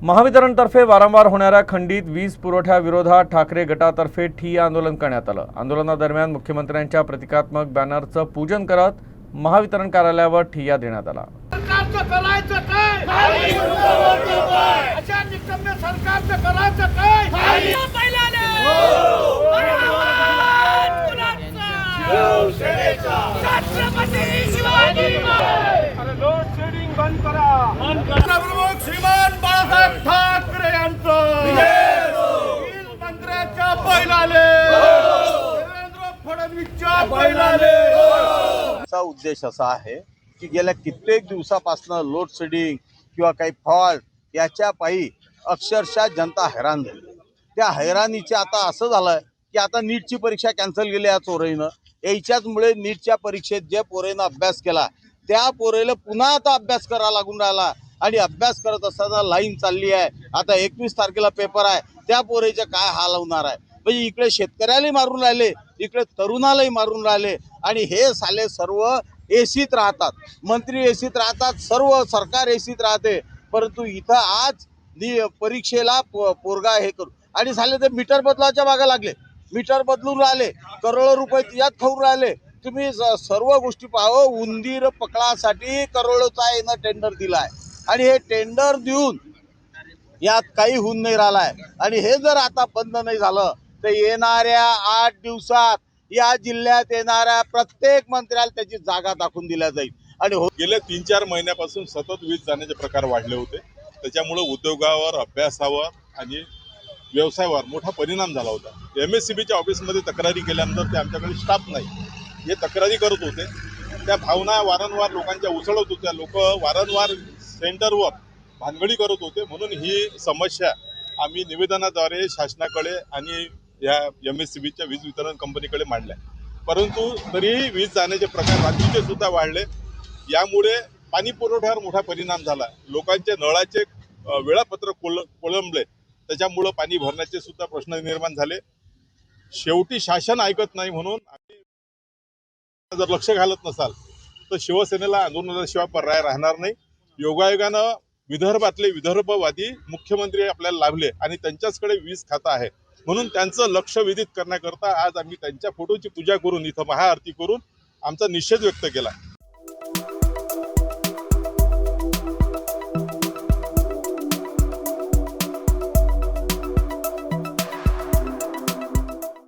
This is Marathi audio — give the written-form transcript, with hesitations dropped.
महावितरणतर्फे वारंवार होणाऱ्या खंडित वीज पुरवठ्याविरोधात ठाकरे गटातर्फे ठिय्या आंदोलन करण्यात आलं। आंदोलनादरम्यान मुख्यमंत्र्यांच्या प्रतिकात्मक बॅनरचं पूजन करत महावितरण कार्यालयावर ठिय्या देण्यात आला। सरकारचं करायचं काय? अशा निकम्य सरकारचं करायचं काय? छत्रपती शिवाजी महाराज लोड शेडिंग बंद करा। प्रमुख श्रीमान बाळासाहेब ठाकरे यांचं वीज मंत्र्याच्या बैलाले देवेंद्र फडणवीसच्या बैलाले। चा उद्देश असा आहे की गेल्या कित्येक दिवसापासून लोड शेडिंग किंवा काही फॉल्ट याच्या पायी अक्षरशः जनता हैराण झाली। त्या हैराणीचे आता असं झालं की आता नीटची परीक्षा कॅन्सल केली या चोरीनं। याच्याचमुळे नीटच्या परीक्षेत जे पोरेनं अभ्यास केला त्या पोरेला पुन्हा आता अभ्यास करावा लागून राहिला आणि अभ्यास करत असताना लाईन चालली आहे। आता 21 तारखेला पेपर आहे, त्या पोरेचे काय हाल होणार आहे। म्हणजे इकडे शेतकऱ्यालाही मारून राहिले, इकडे तरुणालाही मारून राहिले आणि हे साले सर्व एसीत राहतात, मंत्री एसीत राहतात, सर्व सरकार एसीत राहते। परंतु इथं आज परीक्षेला पोरगा हे करू आणि साले ते मीटर बदलाच्या मागे लागले, मीटर बदलून राहिले, करोडो रुपये यात खाऊन राहिले। तुम्ही सर्व गोष्टी पाहो, उंदीर पकडासाठी करोडोचा यानं टेंडर दिलाय आणि हे टेंडर देऊन यात काही होऊन नाही राहिलाय आणि हे जर आता बंद नाही झालं तर येणाऱ्या 8 दिवसात या जिल्ह्यात येणाऱ्या प्रत्येक मंत्र्याला त्याची जागा दाखवून दिल्या जाईल। आणि गेल्या 3-4 महिन्यापासून सतत वीज जाण्याचे प्रकार वाढले होते, त्याच्यामुळे उद्योगावर, अभ्यासावर आणि व्यवसायावर मोठा परिणाम झाला होता। MSCBच्या ऑफिसमध्ये तक्रारी केल्यानंतर ते आमच्याकडे स्टाफ नाही हे तक्रारी करत होते, त्या भावना वारंवार लोकांच्या उसळत होत्या, लोक वारंवार सेंटरवर भानगडी करत होते। म्हणून ही समस्या आम्ही निवेदनाद्वारे शासनाकडे आणि या MSCBच्या वीज वितरण कंपनीकडे मांडल्या, परंतु तरीही वीज जाण्याचे प्रकार रात्रीचे सुद्धा वाढले। यामुळे पाणी पुरवठ्यावर मोठा परिणाम झाला, लोकांचे नळाचे वेळापत्रक कोलंबले, त्याच्यामुळं पाणी भरण्याचे सुद्धा प्रश्न निर्माण झाले। शेवटी शासन ऐकत नाही म्हणून आम्ही जर लक्ष घालत नसाल तर शिवसेनेला आंदोलनाशिवाय पर्याय राहणार नाही। योगायोगानं विदर्भातले विदर्भवादी मुख्यमंत्री आपल्याला लाभले आणि त्यांच्याचकडे वीज खातं आहे, म्हणून त्यांचं लक्ष विदित करण्याकरता आज आम्ही त्यांच्या फोटोची पूजा करून इथं महाआरती करून आमचा निषेध व्यक्त केला।